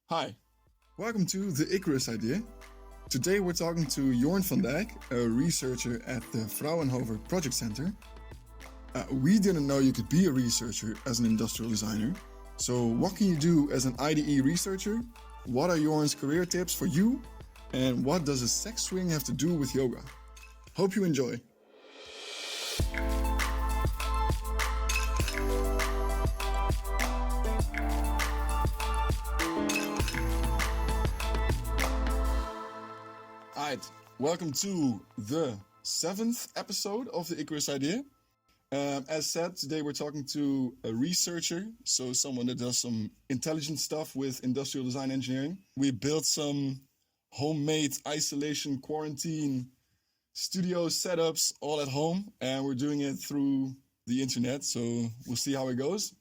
Hi, welcome to the Icarus Idea. Today we're talking to Jornt van Dijk, a researcher at the Fraunhofer Project Center. We didn't know you could be a researcher as an industrial designer. So what can you do as an IDE researcher? What are Jornt's career tips for you? And what does a sex swing have to do with yoga? Hope you enjoy. Alright, welcome to the 7th episode of the Icarus Idea. As said, today we're talking to a researcher, so someone that does some intelligent stuff with industrial design engineering. We built some homemade isolation quarantine studio setups all at home, and we're doing it through the internet, so we'll see how it goes.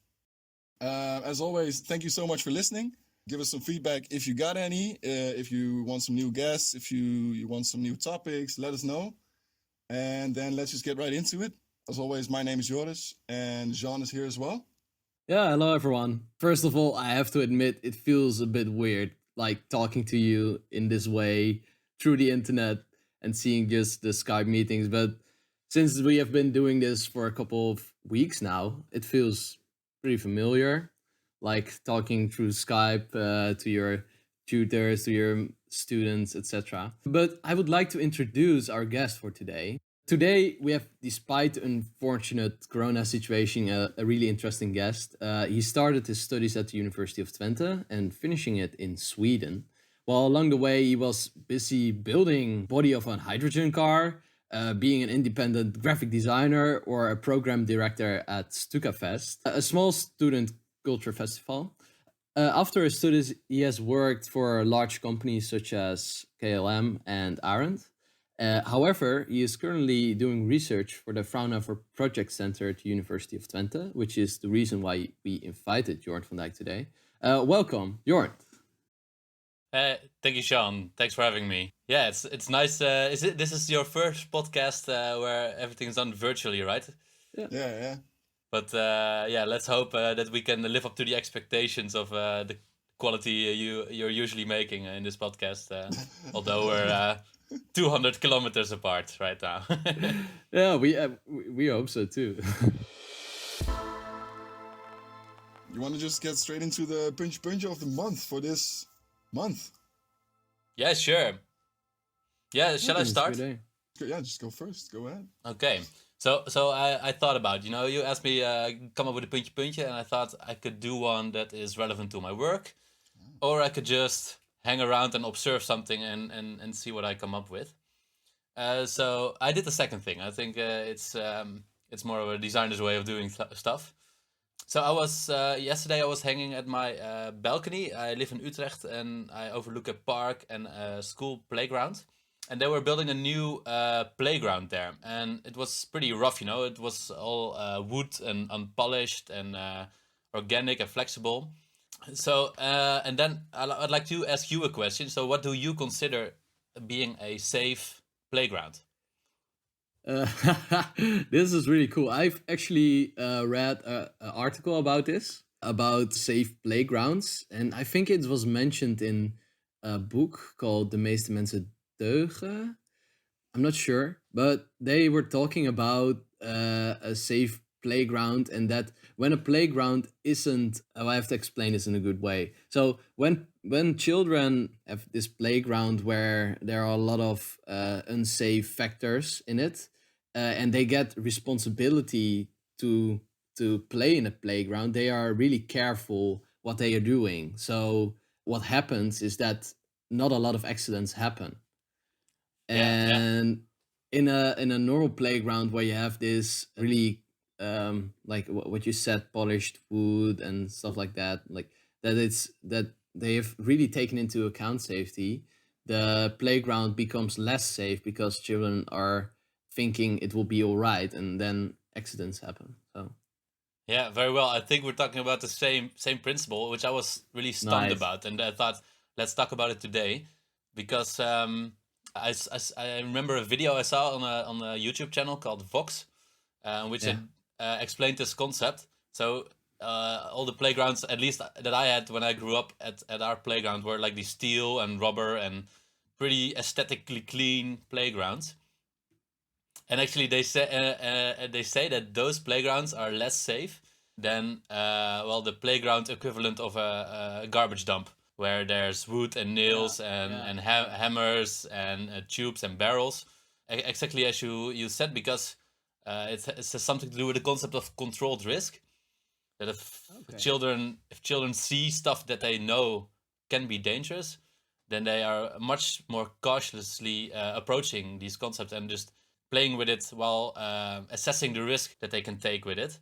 As always, thank you so much for listening. Give us some feedback if you got any, if you want some new guests, if you want some new topics, let us know. And then let's just get right into it. As always, my name is Joris, and Jean is here as well. Yeah, hello everyone. First of all, I have to admit it feels a bit weird, like talking to you in this way through the internet and seeing just the Skype meetings. But since we have been doing this for a couple of weeks now, it feels pretty familiar. Like talking through Skype to your tutors, to your students, etc. But I would like to introduce our guest for today. Today, we have, despite the unfortunate corona situation, a really interesting guest. He started his studies at the University of Twente and finishing it in Sweden. While along the way, he was busy building body of a hydrogen car, being an independent graphic designer, or a program director at Stukafest, a small student culture festival. After his studies, he has worked for large companies such as KLM and Arendt. However, he is currently doing research for the Fraunhofer Project Center at the University of Twente, which is the reason why we invited Jornt van Dijk today. Welcome, Jornt. Thank you, Sean. Thanks for having me. Yeah, it's nice. This is your first podcast where everything's done virtually, right? Yeah. But let's hope that we can live up to the expectations of the quality you're usually making in this podcast. Although we're 200 kilometers apart right now. Yeah, we hope so too. You want to just get straight into the puntje of the month for this month? Yeah, sure. Yeah, shall I start? Yeah, just go first. Go ahead. Okay. So I thought about, you asked me come up with a puntje, and I thought I could do one that is relevant to my work, or I could just hang around and observe something and see what I come up with. So I did the second thing. I think it's more of a designer's way of doing stuff. So yesterday I was hanging at my balcony. I live in Utrecht and I overlook a park and a school playground. And they were building a new playground there. And it was pretty rough, It was all wood and unpolished and organic and flexible. So, and then I'd like to ask you a question. So what do you consider being a safe playground? This is really cool. I've actually read an article about this, about safe playgrounds. And I think it was mentioned in a book called De meeste mensen deugen. I'm not sure. But they were talking about a safe playground, and that when a playground isn't, I have to explain this in a good way. So when children have this playground where there are a lot of unsafe factors in it, and they get responsibility to play in a playground, they are really careful what they are doing. So what happens is that not a lot of accidents happen. And in a normal playground where you have this really like what you said, polished wood and stuff like that, like that they have really taken into account safety, the playground becomes less safe because children are thinking it will be all right, and then accidents happen. So yeah, very well. I think we're talking about the same principle, which I was really stunned about, and I thought let's talk about it today because I remember a video I saw on a YouTube channel called Vox, which explained this concept. So all the playgrounds, at least that I had when I grew up at our playground, were like these steel and rubber and pretty aesthetically clean playgrounds. And actually, they say that those playgrounds are less safe than the playground equivalent of a garbage dump, where there's wood and nails and hammers and tubes and barrels. Exactly as you said, because it has something to do with the concept of controlled risk. That if children see stuff that they know can be dangerous, then they are much more cautiously approaching these concepts and just playing with it while assessing the risk that they can take with it.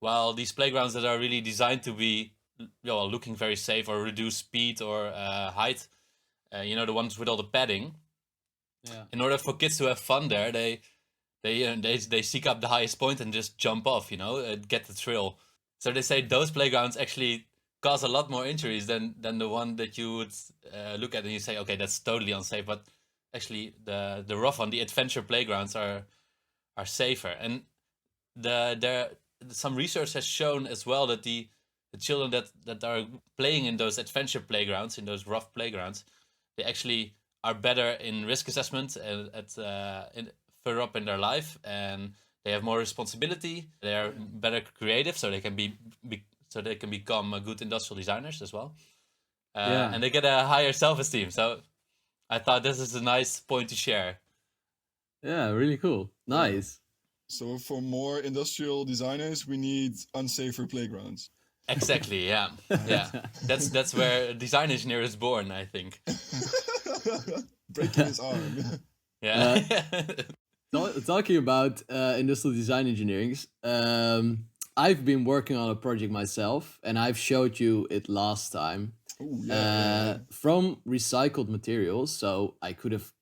While these playgrounds that are really designed to be looking very safe or reduce speed or height, the ones with all the padding, in order for kids to have fun there, they seek up the highest point and just jump off, get the thrill. So they say those playgrounds actually cause a lot more injuries than the one that you would look at and you say, okay, that's totally unsafe. But actually, the rough one, the adventure playgrounds are safer. And some research has shown as well that the children that are playing in those adventure playgrounds, in those rough playgrounds, they actually are better in risk assessment further up in their life, and they have more responsibility. They are better creative, so they can become good industrial designers as well. And they get a higher self-esteem. So I thought this is a nice point to share. Yeah, really cool. Nice. So for more industrial designers, we need unsafer playgrounds. Exactly. Yeah. Yeah. That's where a design engineer is born, I think. Breaking his arm. Yeah. Talking about industrial design engineering, I've been working on a project myself, and I've showed you it last time. Ooh, From recycled materials, so I could have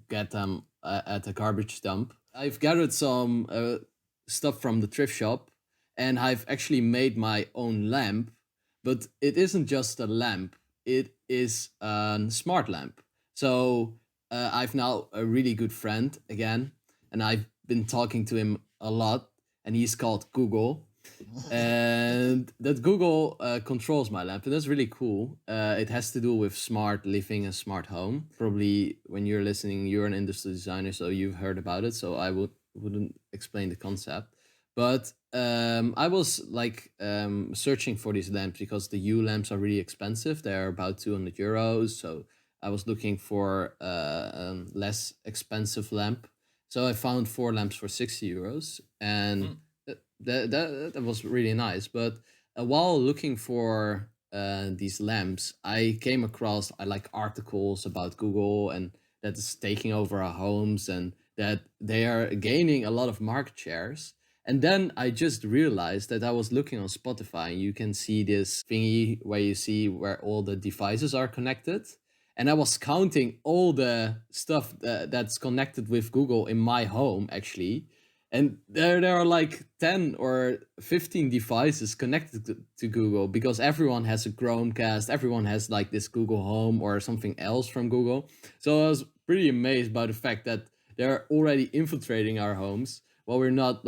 get them at a garbage dump. I've gathered some stuff from the thrift shop, and I've actually made my own lamp, but it isn't just a lamp, it is a smart lamp. So I've now a really good friend again, and I've been talking to him a lot, and he's called Google. And that Google controls my lamp, and that's really cool. It has to do with smart living and smart home. Probably when you're listening, you're an industrial designer, so you've heard about it, so I wouldn't explain the concept. But I was searching for these lamps because the U lamps are really expensive. They're about €200, so I was looking for a less expensive lamp. So I found 4 lamps for €60, and that was really nice. But while looking for these lamps, I came across articles about Google and that is taking over our homes and that they are gaining a lot of market shares. And then I just realized that I was looking on Spotify, and you can see this thingy where you see where all the devices are connected. And I was counting all the stuff that's connected with Google in my home, actually. And there are like 10 or 15 devices connected to Google, because everyone has a Chromecast, everyone has like this Google Home or something else from Google. So I was pretty amazed by the fact that they're already infiltrating our homes while we're not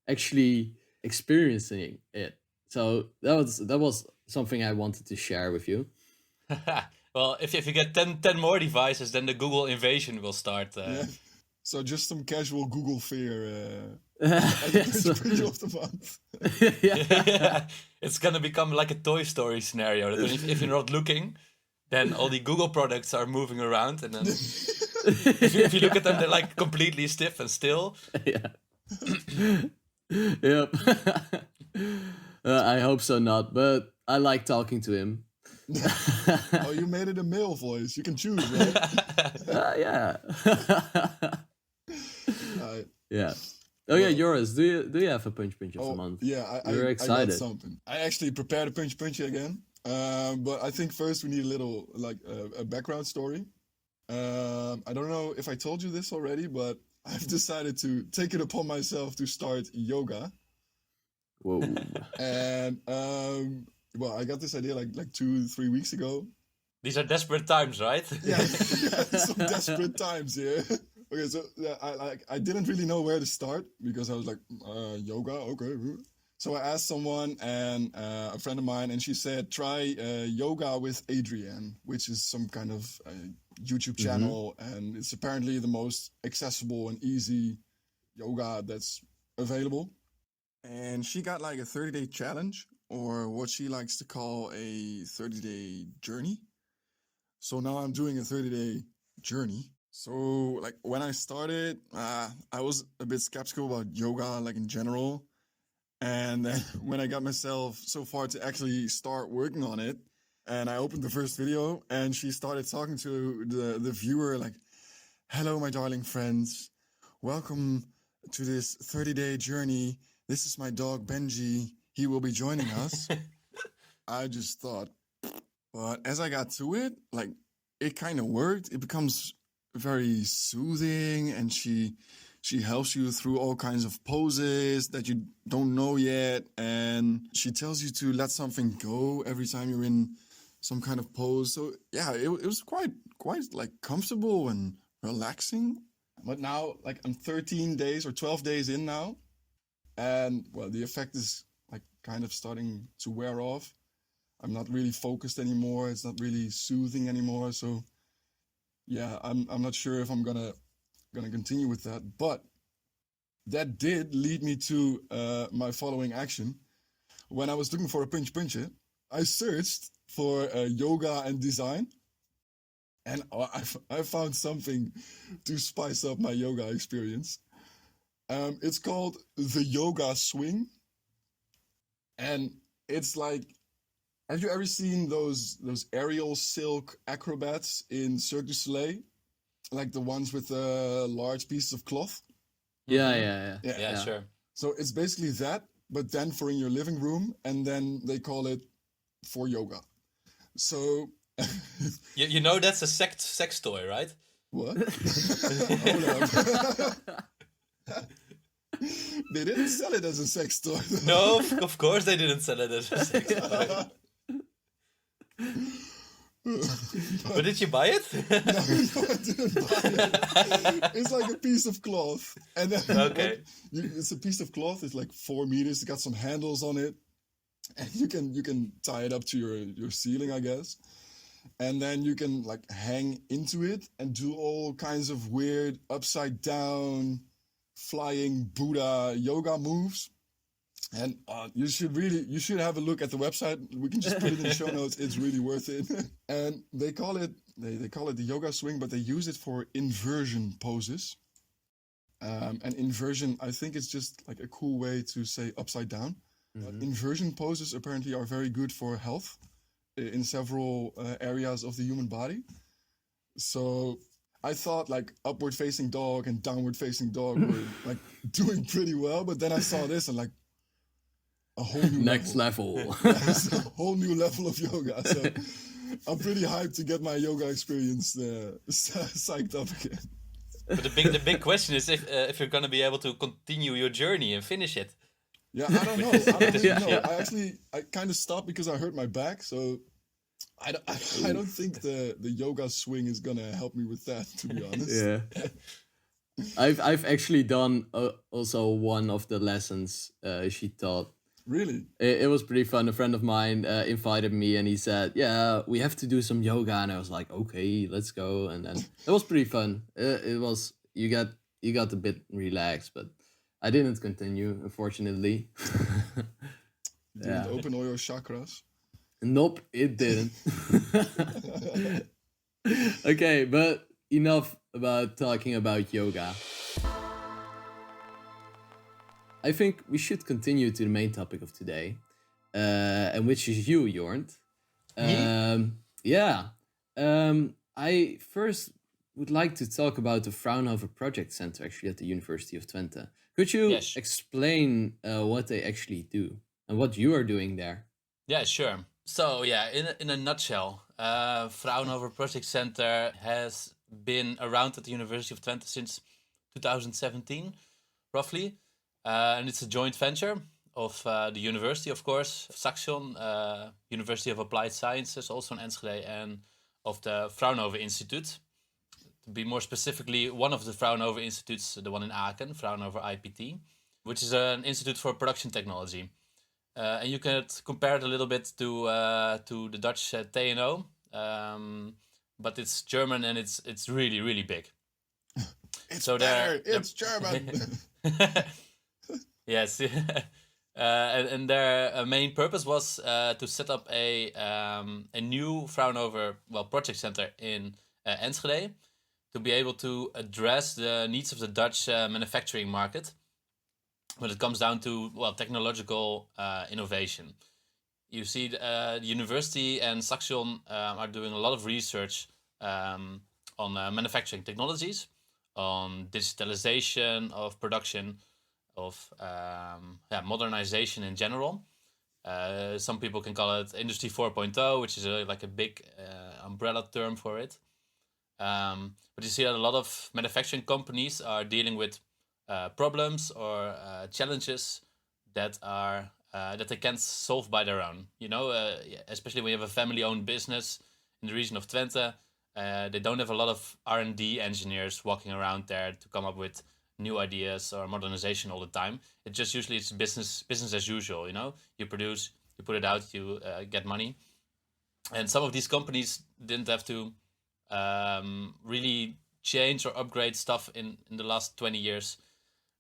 actually experiencing it. So that was something I wanted to share with you. Well, if you get 10 more devices, then the Google invasion will start. Yeah. So just some casual Google fear. Yes. Of the month. Yeah. It's gonna become like a Toy Story scenario. That if you're not looking, then all the Google products are moving around, and then if you look at them, they're like completely stiff and still. Yeah. Yep. I hope so not, but I like talking to him. Oh, you made it a male voice. You can choose, right? Yeah. Yeah. Well, Okay, Joris, do you have a punch of the month? Yeah, You're excited. I got something. I actually prepared a Puntje again, but I think first we need a little a background story. I don't know if I told you this already, but I've decided to take it upon myself to start yoga. Whoa. And well, I got this idea like 2-3 weeks ago. These are desperate times, right? Yeah, some desperate times here. Okay, so I didn't really know where to start because I was like, yoga, okay. So I asked someone and a friend of mine, and she said, try yoga with Adrienne, which is some kind of YouTube channel. And it's apparently the most accessible and easy yoga that's available. And she got like a 30-day challenge, or what she likes to call a 30-day journey. So now I'm doing a 30-day journey. So like when I started, I was a bit skeptical about yoga, like in general. And then when I got myself so far to actually start working on it, and I opened the first video, and she started talking to the viewer like, hello, my darling friends. Welcome to this 30-day journey. This is my dog, Benji. He will be joining us. I just thought, but as I got to it, like it kind of worked. It becomes very soothing, and she helps you through all kinds of poses that you don't know yet, and she tells you to let something go every time you're in some kind of pose. So yeah, it was quite like comfortable and relaxing. But now, like, I'm 13 days or 12 days in now, and well, the effect is like kind of starting to wear off. I'm not really focused anymore. It's not really soothing anymore. So yeah, I'm not sure if I'm gonna continue with that, but that did lead me to my following action. When I was looking for a puntje, I searched for yoga and design, and I found something to spice up my yoga experience. It's called the yoga swing, and it's like, have you ever seen those aerial silk acrobats in Cirque du Soleil? Like the ones with large pieces of cloth? Yeah. Yeah, sure. So it's basically that, but then for in your living room, and then they call it for yoga. So... you know that's a sex toy, right? What? Hold on. They didn't sell it as a sex toy. No, of course they didn't sell it as a sex toy. But did you buy it? No, I didn't buy it. It's like a piece of cloth. And then okay. It's a piece of cloth. It's like 4 meters. It's got some handles on it. And you can tie it up to your ceiling, I guess. And then you can like hang into it and do all kinds of weird upside down flying Buddha yoga moves. And you should have a look at the website. We can just put it in the show notes. It's really worth it. And they call it the yoga swing, but they use it for inversion poses. And inversion, I think it's just like a cool way to say upside down. Inversion poses apparently are very good for health in several areas of the human body. So I thought like upward facing dog and downward facing dog were like doing pretty well, but then I saw this and like, a whole new next level. It's a whole new level of yoga. So I'm pretty hyped to get my yoga experience psyched up again. But the big question is if you're gonna be able to continue your journey and finish it. Yeah, I don't know. I don't really know. I kind of stopped because I hurt my back. So I don't think the yoga swing is gonna help me with that, to be honest. Yeah. I've actually done also one of the lessons she taught. Really? It was pretty fun. A friend of mine invited me, and he said, "Yeah, we have to do some yoga." And I was like, "Okay, let's go." And then it was pretty fun. It was you got a bit relaxed, but I didn't continue, unfortunately. Didn't open all your chakras? Nope, it didn't. Okay, but enough about talking about yoga. I think we should continue to the main topic of today, and which is you, Jornt. I first would like to talk about the Fraunhofer Project Center, actually, at the University of Twente. Could you explain what they actually do and what you are doing there? Yeah, sure. So yeah, in a nutshell, Fraunhofer Project Center has been around at the University of Twente since 2017, roughly. And it's a joint venture of the university, of course, Saxion, University of Applied Sciences, also in Enschede, and of the Fraunhofer Institute. To be more specifically, one of the Fraunhofer Institutes, the one in Aachen, Fraunhofer IPT, which is an institute for production technology. and you can compare it a little bit to the Dutch TNO, but it's German and it's really really big. It's so better. It's German. Yes, and their main purpose was to set up a new Fraunhofer project center in Enschede to be able to address the needs of the Dutch manufacturing market when it comes down to technological innovation. You see, the university and Saxion are doing a lot of research on manufacturing technologies, on digitalization of production, of modernization in general. Some people can call it Industry 4.0, which is like a big umbrella term for it. But you see that a lot of manufacturing companies are dealing with problems or challenges that are that they can't solve by their own. Especially when you have a family-owned business in the region of Twente, they don't have a lot of R&D engineers walking around there to come up with new ideas or modernization all the time. It's business as usual. You produce, you put it out, you get money. And some of these companies didn't have to really change or upgrade stuff in the last 20 years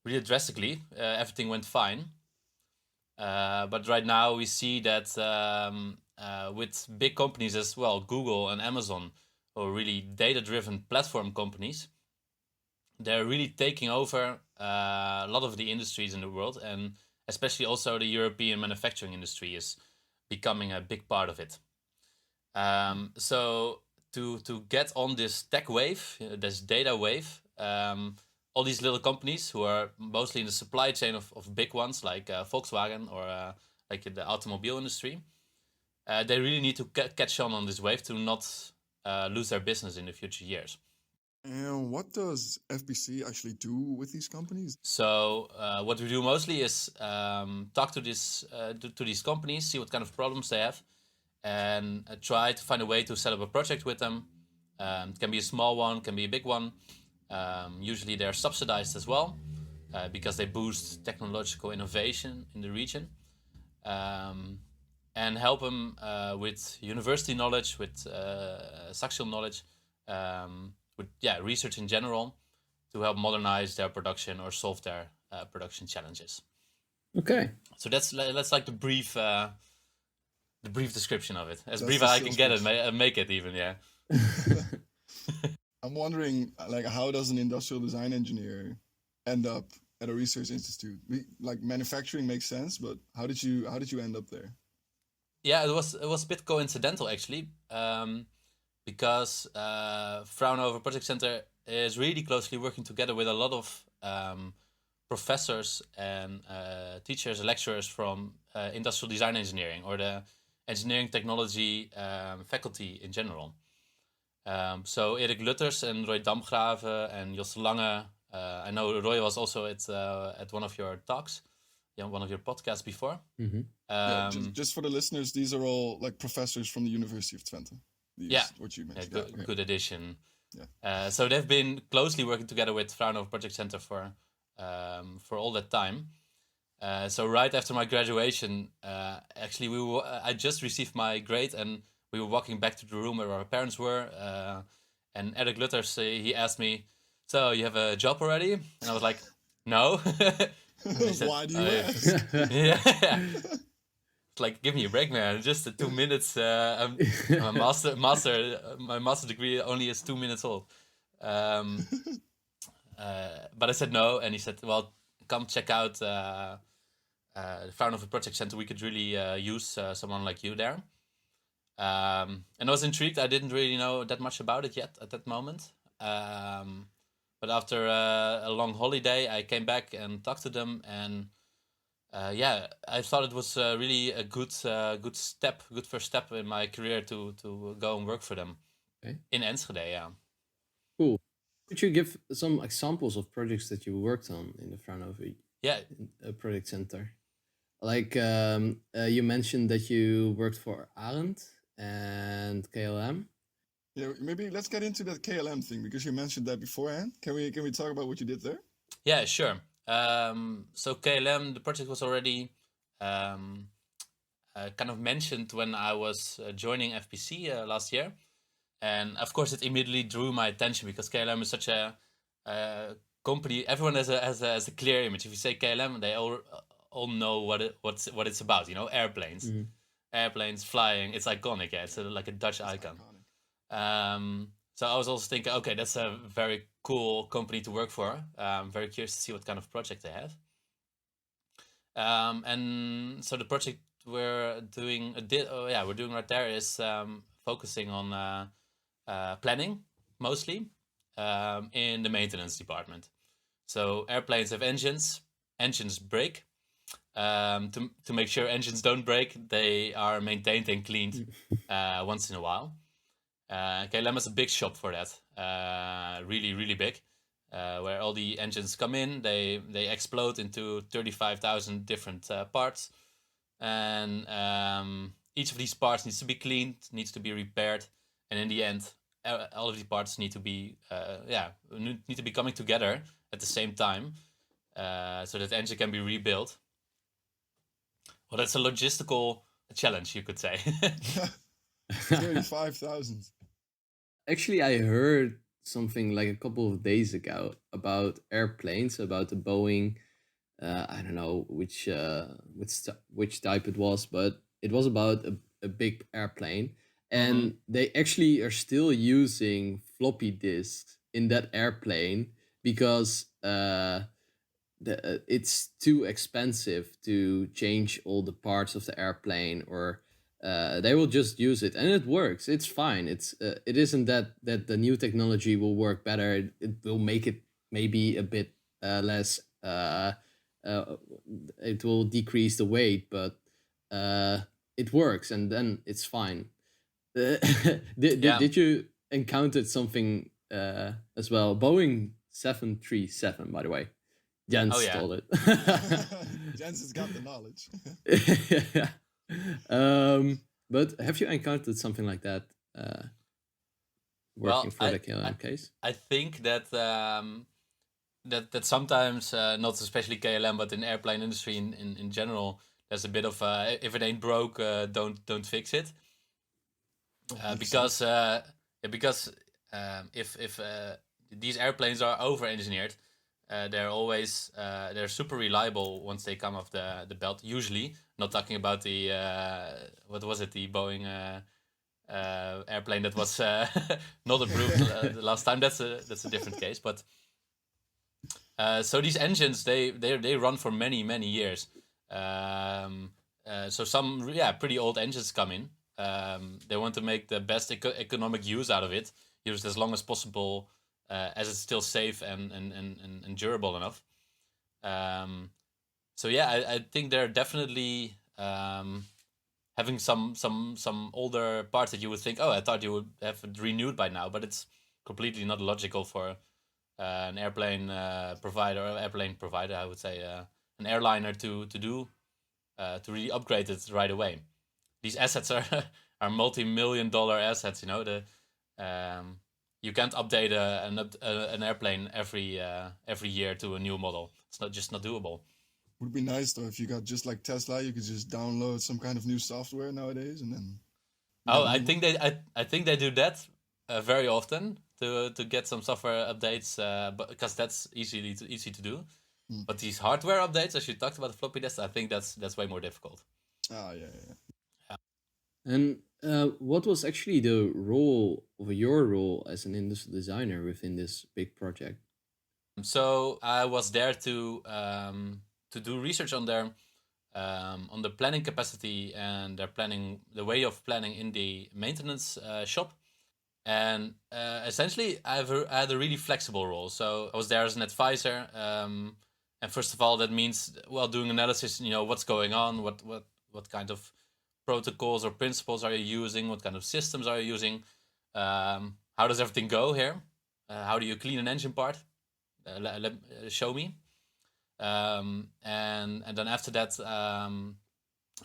really drastically. Everything went fine. But right now we see that with big companies as well, Google and Amazon, or really data-driven platform companies, they're really taking over a lot of the industries in the world, and especially also the European manufacturing industry is becoming a big part of it. So to get on this tech wave, this data wave, all these little companies who are mostly in the supply chain of big ones like Volkswagen or like the automobile industry, they really need to catch on this wave to not lose their business in the future years. And what does FPC actually do with these companies? So what we do mostly is talk to these companies, see what kind of problems they have, and try to find a way to set up a project with them. It can be a small one, can be a big one. Usually they're subsidized as well because they boost technological innovation in the region, and help them with university knowledge, with Saxion knowledge, with research in general, to help modernize their production or solve their production challenges. Okay. So that's like the brief description of it, as brief as I can get it, make it even. Yeah. I'm wondering, like, how does an industrial design engineer end up at a research institute? Like, manufacturing makes sense, but how did you end up there? Yeah, it was a bit coincidental actually, because Fraunhofer Project Center is really closely working together with a lot of professors and teachers, lecturers from industrial design engineering, or the engineering technology faculty in general. So Erik Lutters and Roy Damgraven and Jos Lange. I know Roy was also at one of your talks, one of your podcasts before. Mm-hmm. Just for the listeners, these are all like professors from the University of Twente. What you mentioned. Good addition. Yeah. So they've been closely working together with Fraunhofer Project Center for all that time. So right after my graduation, actually I just received my grade, and we were walking back to the room where our parents were, and Erik Lutters, he asked me, "So you have a job already?" And I was like, "No." Said, "Why do you ask?" Yeah. It's like, give me a break, man. Just 2 minutes. My master degree only is 2 minutes old. But I said no, and he said, "Well, come check out the Fraunhofer Project Center. We could really use someone like you there." And I was intrigued. I didn't really know that much about it yet at that moment. But after a long holiday, I came back and talked to them, and I thought it was really a good first step in my career to go and work for them in Enschede. Yeah. Cool. Could you give some examples of projects that you worked on in the Fraunhofer Project Center? Like you mentioned that you worked for Arendt and KLM. Yeah, maybe let's get into that KLM thing, because you mentioned that beforehand. Can we talk about what you did there? Yeah, sure. So KLM, the project was already kind of mentioned when I was joining FPC last year, and of course it immediately drew my attention because KLM is such a company. Everyone has a clear image. If you say KLM, they all know what it's about. Airplanes, airplanes flying. It's iconic. Yeah, it's like a Dutch icon. So I was also thinking, okay, that's a very cool company to work for. I'm very curious to see what kind of project they have. And so the project we're doing right there is focusing on planning mostly in the maintenance department. So airplanes have engines break. To make sure engines don't break, they are maintained and cleaned once in a while. KLM is a big shop for that, really, really big, where all the engines come in, they explode into 35,000 different parts, and each of these parts needs to be cleaned, needs to be repaired, and in the end, all of these parts need to be coming together at the same time, so that the engine can be rebuilt. Well, that's a logistical challenge, you could say. 35,000. Actually, I heard something like a couple of days ago about airplanes, about the Boeing. I don't know which type it was, but it was about a big airplane, and they actually are still using floppy disks in that airplane because it's too expensive to change all the parts of the airplane, or they will just use it, and it works. It's fine. It isn't that the new technology will work better. It will make it maybe a bit less. It will decrease the weight, but it works, and then it's fine. Did you encounter something as well? Boeing 737, by the way. Jens stole it. Jens has got the knowledge. But have you encountered something like that working for the KLM case? I think that that sometimes, not especially KLM, but in airplane industry in general, there's a bit of if it ain't broke, don't fix it. Because if these airplanes are over-engineered, they're super reliable once they come off the belt. Usually, not talking about the what was it, the Boeing airplane that was not approved the last time. That's a different case. But so these engines they run for many years. So some pretty old engines come in. They want to make the best economic use out of it, use it as long as possible. As it's still safe and durable enough. So I think they're definitely having some older parts that you would think, I thought you would have it renewed by now, but it's completely not logical for an airplane provider, I would say, an airliner to really upgrade it right away. These assets are multi-million-dollar assets, you can't update an airplane every year to a new model. It's not doable. Would be nice though if you got just like Tesla, you could just download some kind of new software nowadays and then. I think they do that very often to get some software updates, but because that's easy to do. But these hardware updates, as you talked about the floppy disk, I think that's way more difficult. Oh yeah. And what was actually the role of your role as an industrial designer within this big project? So I was there to do research on their planning capacity and the way of planning in the maintenance shop. And essentially, I had a really flexible role. So I was there as an advisor. And first of all, that means doing analysis. What's going on, what kind of protocols or principles are you using? What kind of systems are you using? How does everything go here? How do you clean an engine part? Show me. And then after that, I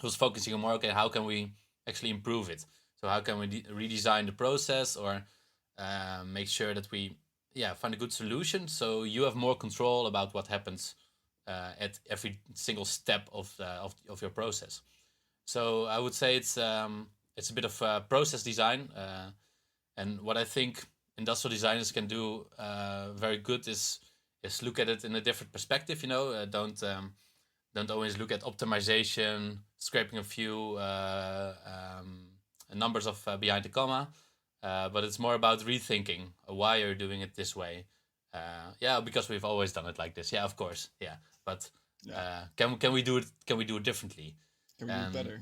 was focusing on more, how can we actually improve it? So how can we redesign the process or make sure that we find a good solution so you have more control about what happens at every single step of your process. So I would say it's a bit of process design, and what I think industrial designers can do very good is look at it in a different perspective. Don't always look at optimization, scraping a few numbers of behind the comma, but it's more about rethinking why you're doing it this way. Because we've always done it like this. Yeah, of course. Yeah, but can we do it? Can we do it differently? Can we do it better?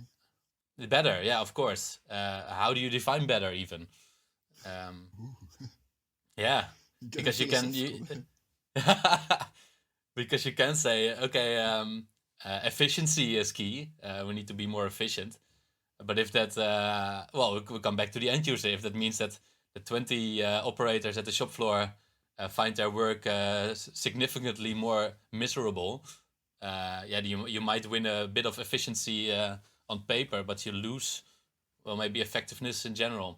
Better, yeah, of course. How do you define better, even? Yeah, because you can. Because you can say, okay, efficiency is key. We need to be more efficient. But if that, we come back to the end user. If that means that the 20 operators at the shop floor find their work significantly more miserable, you might win a bit of efficiency on paper, but you lose, maybe effectiveness in general.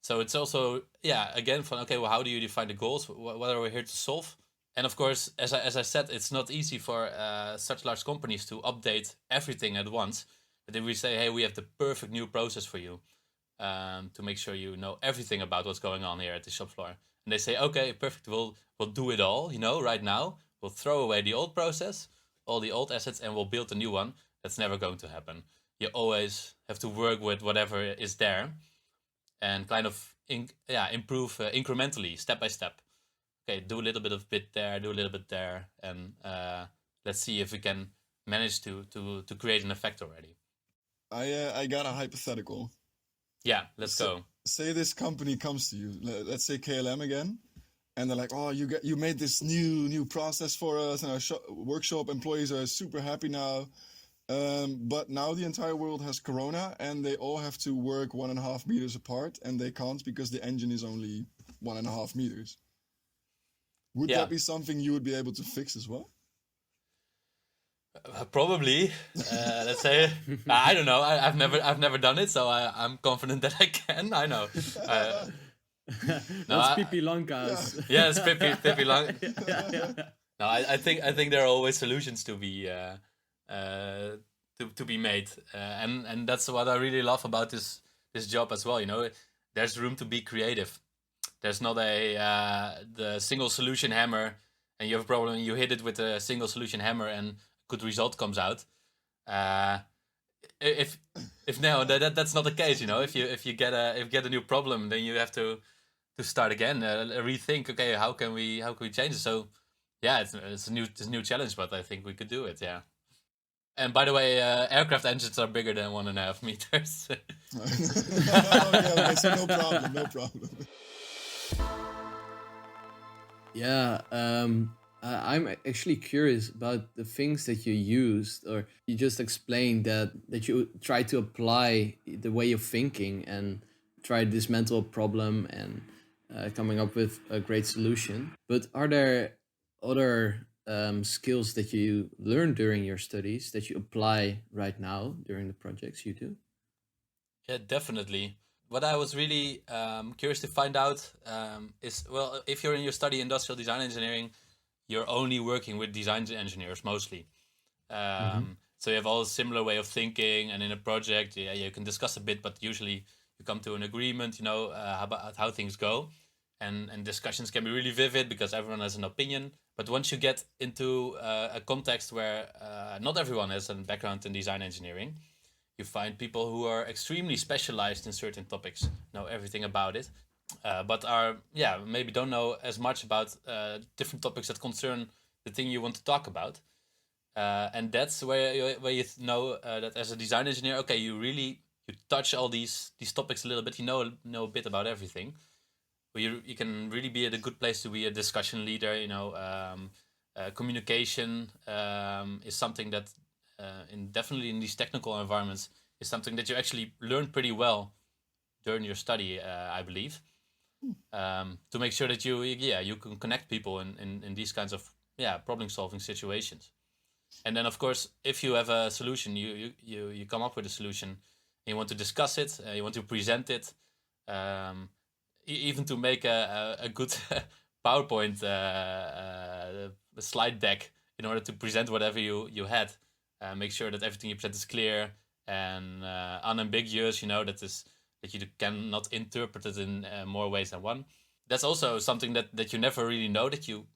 So it's also, again, how do you define the goals? What are we here to solve? And of course, as I said, it's not easy for such large companies to update everything at once. But if we say, hey, we have the perfect new process for you to make sure you know everything about what's going on here at the shop floor. And they say, okay, perfect, we'll do it all, right now. We'll throw away the old process, all the old assets, and we'll build a new one. That's never going to happen. You always have to work with whatever is there and kind of improve incrementally, step by step. Okay, do a little bit of bit there, do a little bit there, and let's see if we can manage to create an effect already. I got a hypothetical. Yeah, let's go. Say this company comes to you, let's say KLM again, and they're like, oh, you made this new process for us, and our workshop employees are super happy now. But now the entire world has corona, and they all have to work 1.5 meters apart, and they can't because the engine is only 1.5 meters. Would that be something you would be able to fix as well? Probably. Let's say I don't know. I've never done it, so I'm confident that I can. I know. That's Pippi Langkous. Yeah, it's Pippi Lang. No, I think there are always solutions to be to be made, and that's what I really love about this job as well. There's room to be creative. There's not the single solution hammer, and you have a problem, and you hit it with a single solution hammer, and a good result comes out. If no, that's not the case. If you get a new problem, then you have to start again, rethink. Okay, how can we change it? So, it's a new challenge, but I think we could do it. Yeah. And by the way, aircraft engines are bigger than 1.5 meters. Okay, so no problem. Yeah, I'm actually curious about the things that you used, or you just explained that you try to apply the way of thinking and try to dismantle a problem and coming up with a great solution. But are there other skills that you learned during your studies that you apply right now during the projects you do? Yeah, definitely. What I was really curious to find out is, if you're in your study industrial design engineering, you're only working with design engineers mostly. So you have all a similar way of thinking, and in a project, you can discuss a bit, but usually you come to an agreement, about how things go. And discussions can be really vivid because everyone has an opinion. But once you get into a context where not everyone has a background in design engineering, you find people who are extremely specialized in certain topics, know everything about it, but are maybe don't know as much about different topics that concern the thing you want to talk about. And that's where you know that as a design engineer, okay, you touch all these topics a little bit. You know a bit about everything. You can really be at a good place to be a discussion leader. Communication is something that definitely in these technical environments is something that you actually learn pretty well during your study, I believe, to make sure that you can connect people in these kinds of problem solving situations. And then of course, if you have a solution, you come up with a solution, and you want to discuss it, you want to present it, even to make a good PowerPoint slide deck in order to present whatever you had. make sure that everything you present is clear and unambiguous. That you cannot interpret it in more ways than one. That's also something that you never really know that you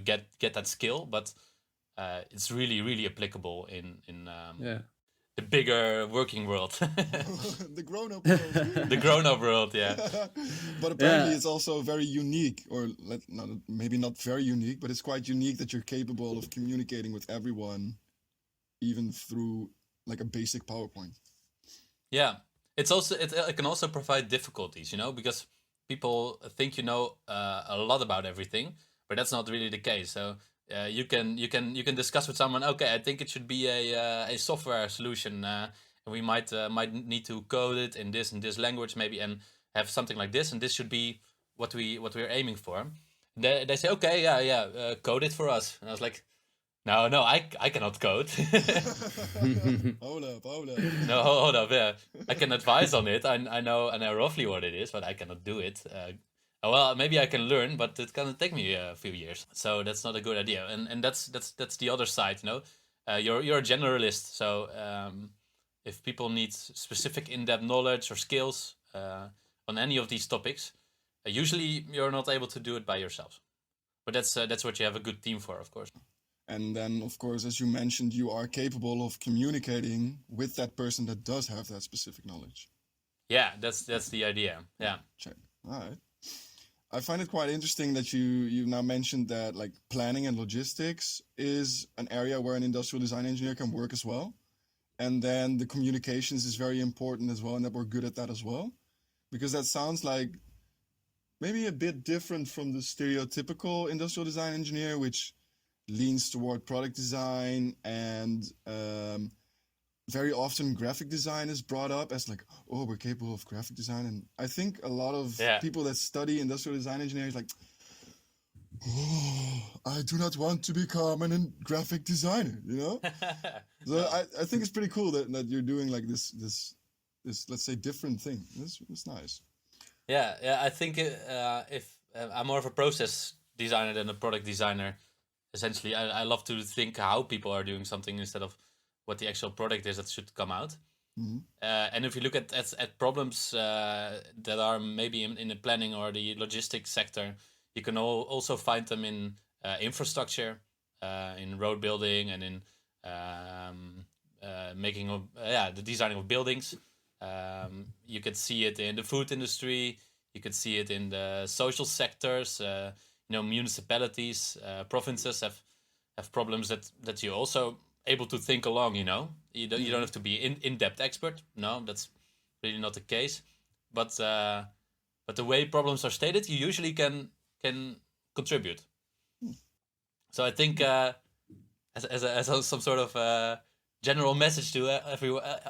get that skill, but it's really, really applicable in the bigger working world. The grown-up world. The grown-up world, yeah. But apparently it's also very unique, or maybe not very unique, but it's quite unique that you're capable of communicating with everyone, even through like a basic PowerPoint. Yeah, it can also provide difficulties, because people think a lot about everything, but that's not really the case. So you can discuss with someone. Okay, I think it should be a software solution, and we might need to code it in this language maybe, and have something like this, and this should be what we're aiming for. They say, okay, yeah, code it for us, and I was like, no, I cannot code. Hold up. No, hold up, yeah. I can advise on it. I know roughly what it is, but I cannot do it. Well, maybe I can learn, but it can take me a few years. So that's not a good idea. And that's the other side, You're a generalist, so if people need specific in-depth knowledge or skills on any of these topics, usually you're not able to do it by yourself. But that's what you have a good team for, of course. And then, of course, as you mentioned, you are capable of communicating with that person that does have that specific knowledge. Yeah, that's the idea. Yeah. Check. All right. I find it quite interesting that you now mentioned that like planning and logistics is an area where an industrial design engineer can work as well. And then the communications is very important as well, and that we're good at that as well. Because that sounds like maybe a bit different from the stereotypical industrial design engineer, which leans toward product design, and very often graphic design is brought up as like, oh, we're capable of graphic design. And I think a lot of people that study industrial design engineering like, oh, I do not want to become a graphic designer, So I think it's pretty cool that you're doing like this let's say different thing. It's nice. Yeah, I think if I'm more of a process designer than a product designer. Essentially, I love to think how people are doing something instead of what the actual product is that should come out. Mm-hmm. And if you look at problems that are maybe in the planning or the logistics sector, you can also find them in infrastructure, in road building, and in making of the designing of buildings. You could see it in the food industry. You could see it in the social sectors. Municipalities, provinces have problems that you're also able to think along. You don't have to be in-depth expert. No, that's really not the case. But the way problems are stated, you usually can contribute. So I think as some sort of general message to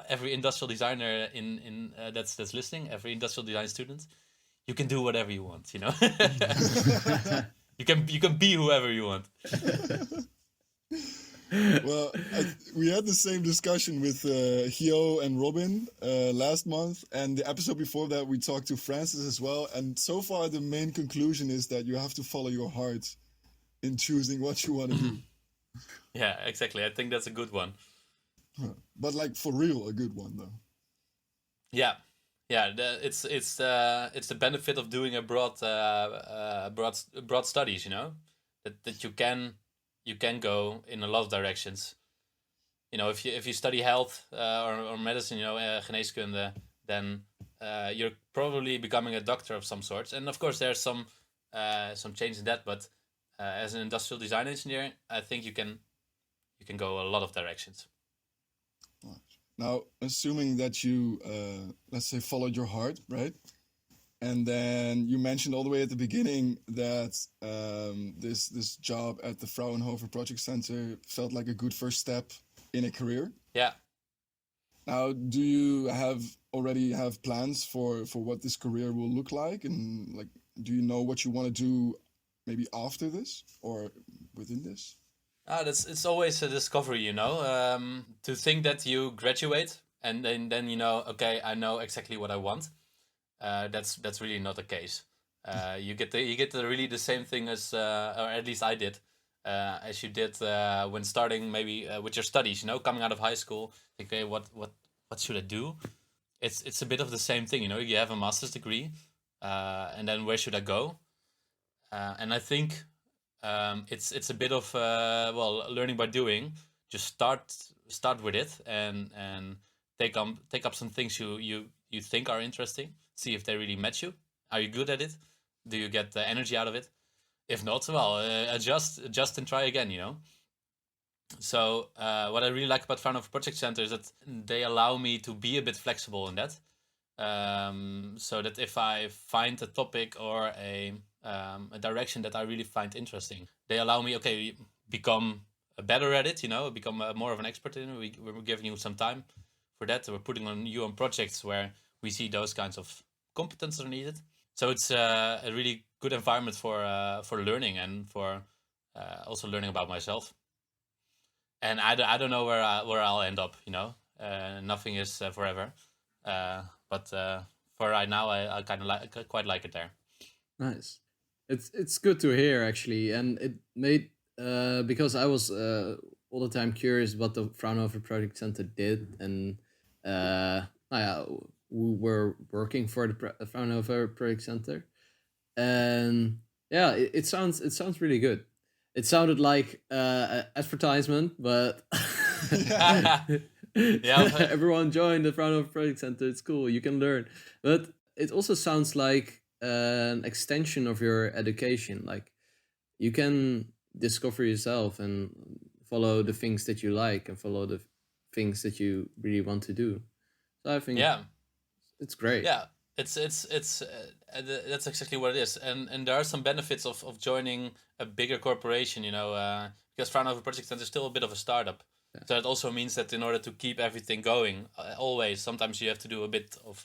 every industrial designer in that's listening, every industrial design student. You can do whatever you want, You can be whoever you want. Well, we had the same discussion with Hio and Robin last month, and the episode before that we talked to Francis as well. And so far, the main conclusion is that you have to follow your heart in choosing what you want to do. Yeah, exactly. I think that's a good one. But like for real, a good one though. Yeah. Yeah, it's the benefit of doing a broad studies, that you can go in a lot of directions. If you study health or medicine, geneeskunde, then you're probably becoming a doctor of some sorts. And of course, there's some change in that. But as an industrial design engineer, I think you can go a lot of directions. Now, assuming that you, let's say, followed your heart, right? And then you mentioned all the way at the beginning that this job at the Fraunhofer Project Center felt like a good first step in a career. Yeah. Now, do you already have plans for what this career will look like? And like, do you know what you want to do maybe after this or within this? It's always a discovery, to think that you graduate and then okay, I know exactly what I want. That's really not the case. You get really the same thing as, or at least I did, as you did when starting maybe with your studies. Coming out of high school, think, okay, what should I do? It's a bit of the same thing. You have a master's degree, and then where should I go? And I think it's a bit of learning by doing. Just start with it and take up some things you think are interesting. See if they really match you. Are you good at it? Do you get the energy out of it? If not, well, adjust and try again. So what I really like about Fraunhofer Project Center is that they allow me to be a bit flexible in that. So that if I find a topic or a direction that I really find interesting, they allow me, okay, become better at it, become more of an expert in it. We're giving you some time for that. We're putting you on projects where we see those kinds of competences are needed. So it's a really good environment for learning and for also learning about myself. And I don't know where I'll end up, nothing is forever. But for right now, I kind of quite like it there. Nice. It's good to hear, actually, and it made because I was all the time curious what the Fraunhofer Project Center did, and we were working for the Fraunhofer Project Center, and yeah, it sounds really good. It sounded like an advertisement, but Yeah. everyone join the Fraunhofer Project Center. It's cool. You can learn, but it also sounds like an extension of your education. Like you can discover yourself and follow the things that you like and follow the things that you really want to do. So I think it's great. Yeah, it's that's exactly what it is, and there are some benefits of joining a bigger corporation, because Fraunhofer Project Center is still a bit of a startup. Yeah. So it also means that in order to keep everything going, always sometimes you have to do a bit of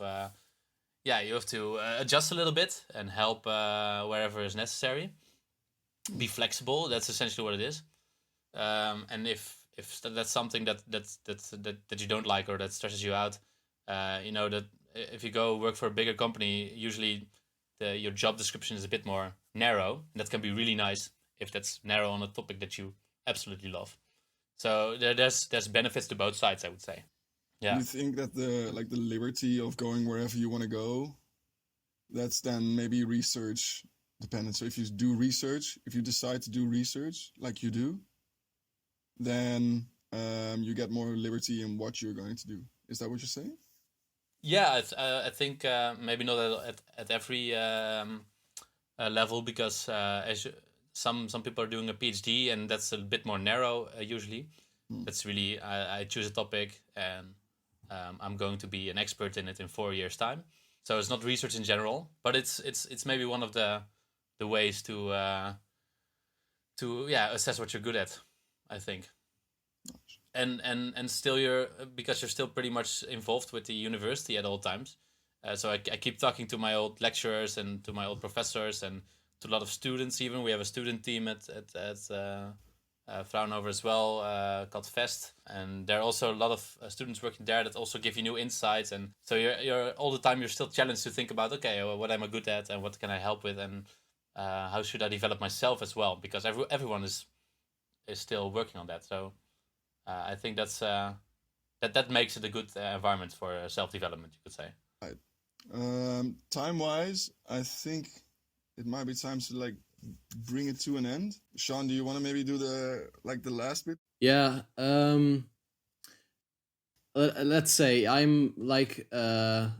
you have to adjust a little bit and help wherever is necessary. Be flexible. That's essentially what it is. And if that's something that you don't like or that stresses you out, that if you go work for a bigger company, usually your job description is a bit more narrow, and that can be really nice if that's narrow on a topic that you absolutely love. So there's benefits to both sides, I would say. Yeah. You think that the liberty of going wherever you want to go, that's then maybe research dependent. So if you decide to do research like you do, then you get more liberty in what you're going to do. Is that what you're saying? Yeah, I think maybe not at every level, because some people are doing a PhD and that's a bit more narrow usually. That's really I choose a topic and I'm going to be an expert in it in 4 years' time. So it's not research in general, but it's maybe one of the ways to assess what you're good at, I think. And still because you're still pretty much involved with the university at all times. So I keep talking to my old lecturers and to my old professors and to a lot of students. Even we have a student team at Fraunhofer as well, called Fest, and there are also a lot of students working there that also give you new insights. And so you're all the time you're still challenged to think about, okay, what am I good at and what can I help with, and how should I develop myself as well, because everyone is still working on that. So I think that's that makes it a good environment for self-development, you could say. Right. Time-wise, I think it might be time to bring it to an end. Sean, do you want to maybe do the last bit? Yeah. Let's say I'm a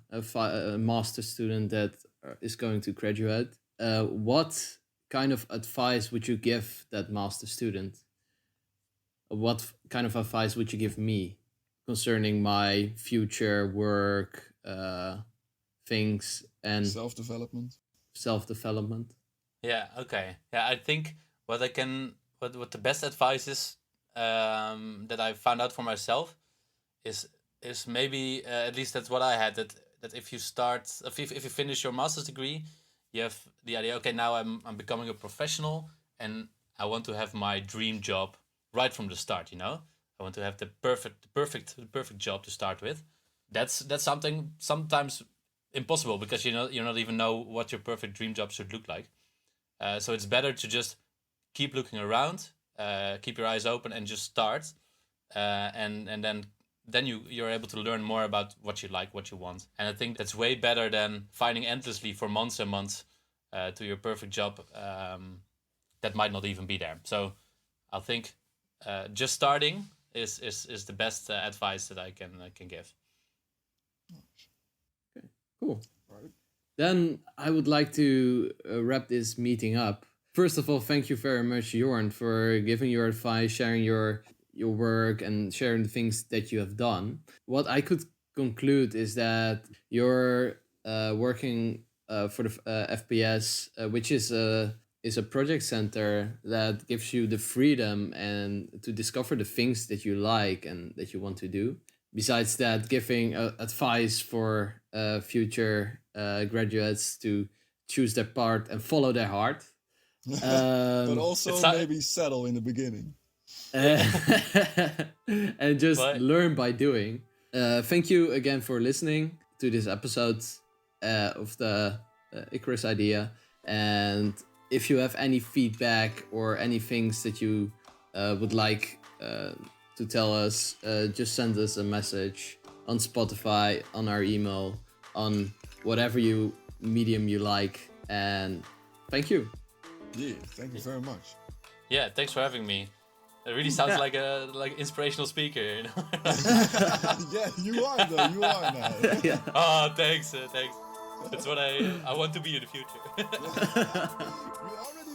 master student that is going to graduate. What kind of advice would you give that master student? What kind of advice would you give me concerning my future work, things, and self-development? Yeah. Okay. Yeah. I think what the best advice is that I found out for myself is maybe at least that's what I had, that if you finish your master's degree, you have the idea, okay, now I'm becoming a professional and I want to have my dream job right from the start. I want to have the perfect job to start with. That's something sometimes impossible, because you not even know what your perfect dream job should look like. So it's better to just keep looking around, keep your eyes open and just start, and then you're able to learn more about what you like, what you want. And I think that's way better than finding endlessly for months and months to your perfect job that might not even be there. So I think just starting is the best advice that I can give. Okay, cool. Right. Then I would like to wrap this meeting up. First of all, thank you very much, Jornt, for giving your advice, sharing your work, and sharing the things that you have done. What I could conclude is that you're working for the FPS, which is a project center that gives you the freedom and to discover the things that you like and that you want to do. Besides that, giving advice for future graduates to choose their part and follow their heart. But also maybe settle in the beginning. And just learn by doing. Thank you again for listening to this episode of the Icarus Idea. And if you have any feedback or any things that you would like to tell us, just send us a message on Spotify, on our email, on whatever medium you like. And thank you. Yeah, thank you very much. Yeah, thanks for having me. It really sounds like inspirational speaker, you know. Yeah, you are though. You are now. Yeah. Oh, thanks. That's what I want to be in the future. We already